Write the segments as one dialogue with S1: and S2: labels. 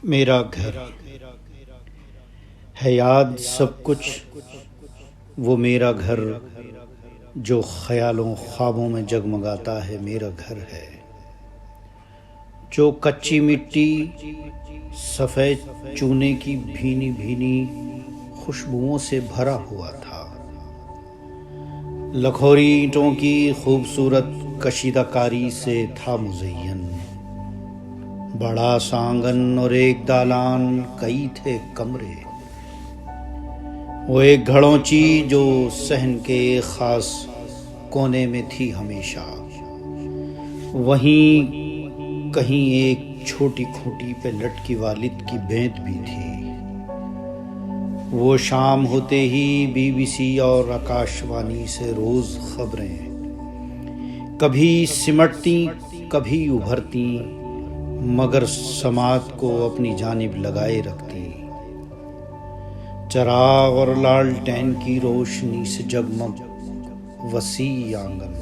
S1: میرا گھر ہے یاد سب کچھ، وہ میرا گھر جو خیالوں خوابوں میں جگمگاتا ہے میرا گھر ہے، جو کچی مٹی سفید چونے کی بھینی بھینی خوشبوؤں سے بھرا ہوا تھا، لکھوری اینٹوں کی خوبصورت کشیدہ کاری سے تھا مزین، بڑا سا آنگن اور ایک دالان، کئی تھے کمرے، وہ ایک گھڑونچی جو صحن کے خاص کونے میں تھی ہمیشہ، وہیں کہیں ایک چھوٹی کھوٹی پہ لٹکی والد کی بینت بھی تھی۔ وہ شام ہوتے ہی بی بی سی اور آکاش وانی سے روز خبریں کبھی سمٹتی کبھی ابھرتی، مگر سماعت کو اپنی جانب لگائے رکھتی، چراغ اور لالٹین کی روشنی سے جگمگ وسیع آنگن،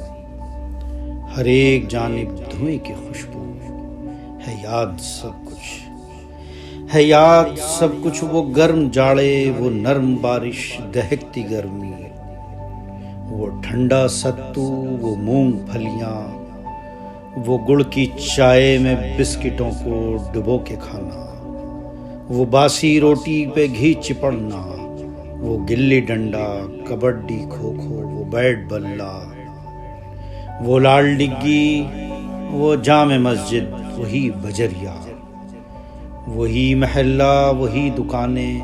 S1: ہر ایک جانب دھوئیں کی خوشبو، ہے یاد سب کچھ، ہے یاد سب کچھ، وہ گرم جاڑے، وہ نرم بارش، دہکتی گرمی، وہ ٹھنڈا ستو، وہ مونگ پھلیاں، وہ گڑ کی چائے میں بسکٹوں کو ڈبو کے کھانا، وہ باسی روٹی پہ گھی چپڑنا، وہ گلی ڈنڈا، کبڈی کھوکھو، وہ بیٹ بلہ، وہ لال ڈگی، وہ جامع مسجد، وہی بجریا، وہی محلہ، وہی دکانیں،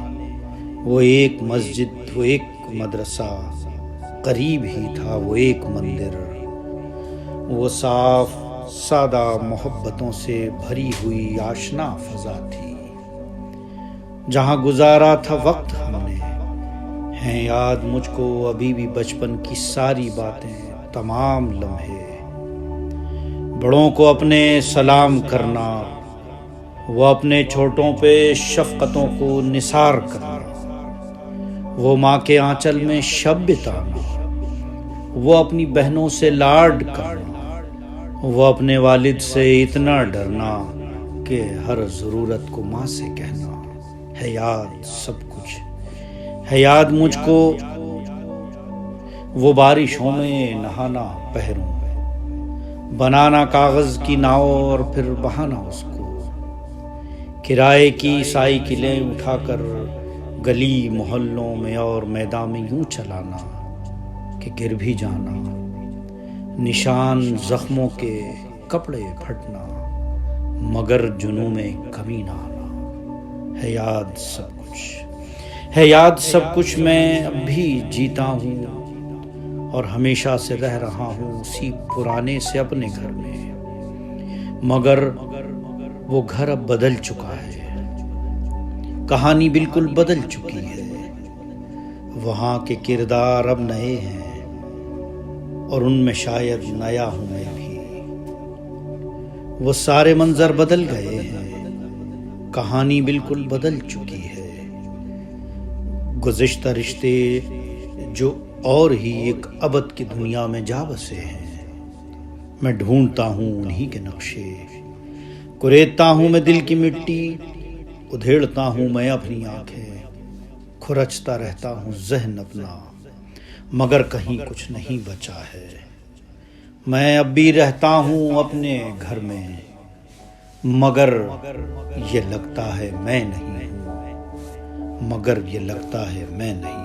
S1: وہ ایک مسجد، وہ ایک مدرسہ، قریب ہی تھا وہ ایک مندر، وہ صاف سادہ محبتوں سے بھری ہوئی آشنا فضا تھی، جہاں گزارا تھا وقت ہم نے، ہیں یاد مجھ کو ابھی بھی بچپن کی ساری باتیں، تمام لمحے، بڑوں کو اپنے سلام کرنا، وہ اپنے چھوٹوں پہ شفقتوں کو نثار کرنا، وہ ماں کے آنچل میں شب بتانا، وہ اپنی بہنوں سے لاڈ کرنا، وہ اپنے والد سے اتنا ڈرنا کہ ہر ضرورت کو ماں سے کہنا، ہے یاد سب کچھ، ہے یاد مجھ کو وہ بارشوں میں نہانا پہروں، بنانا کاغذ کی ناؤ اور پھر بہانا اس کو، کرائے کی سائیکلیں اٹھا کر گلی محلوں میں اور میدان میں یوں چلانا کہ گر بھی جانا، نشان زخموں کے، کپڑے پھٹنا، مگر جنوں میں کمی نہ آنا، ہے یاد سب کچھ، ہے یاد سب کچھ، میں اب بھی جیتا ہوں اور ہمیشہ سے رہ رہا ہوں اسی پرانے سے اپنے گھر میں، مگر وہ گھر اب بدل چکا ہے، کہانی بالکل بدل چکی ہے، وہاں کے کردار اب نئے ہیں اور ان میں شاید نیا ہوں میں بھی، وہ سارے منظر بدل گئے ہیں، کہانی بالکل بدل چکی ہے، گزشتہ رشتے جو اور ہی ایک ابد کی دنیا میں جا بسے ہیں، میں ڈھونڈتا ہوں انہی کے نقشے، کریدتا ہوں میں دل کی مٹی، ادھیڑتا ہوں میں اپنی آنکھیں، کھرچتا رہتا ہوں ذہن اپنا، مگر کہیں کچھ نہیں بچا ہے، میں اب بھی رہتا ہوں اپنے گھر میں، مگر یہ لگتا ہے میں نہیں ہوں، مگر یہ لگتا ہے میں نہیں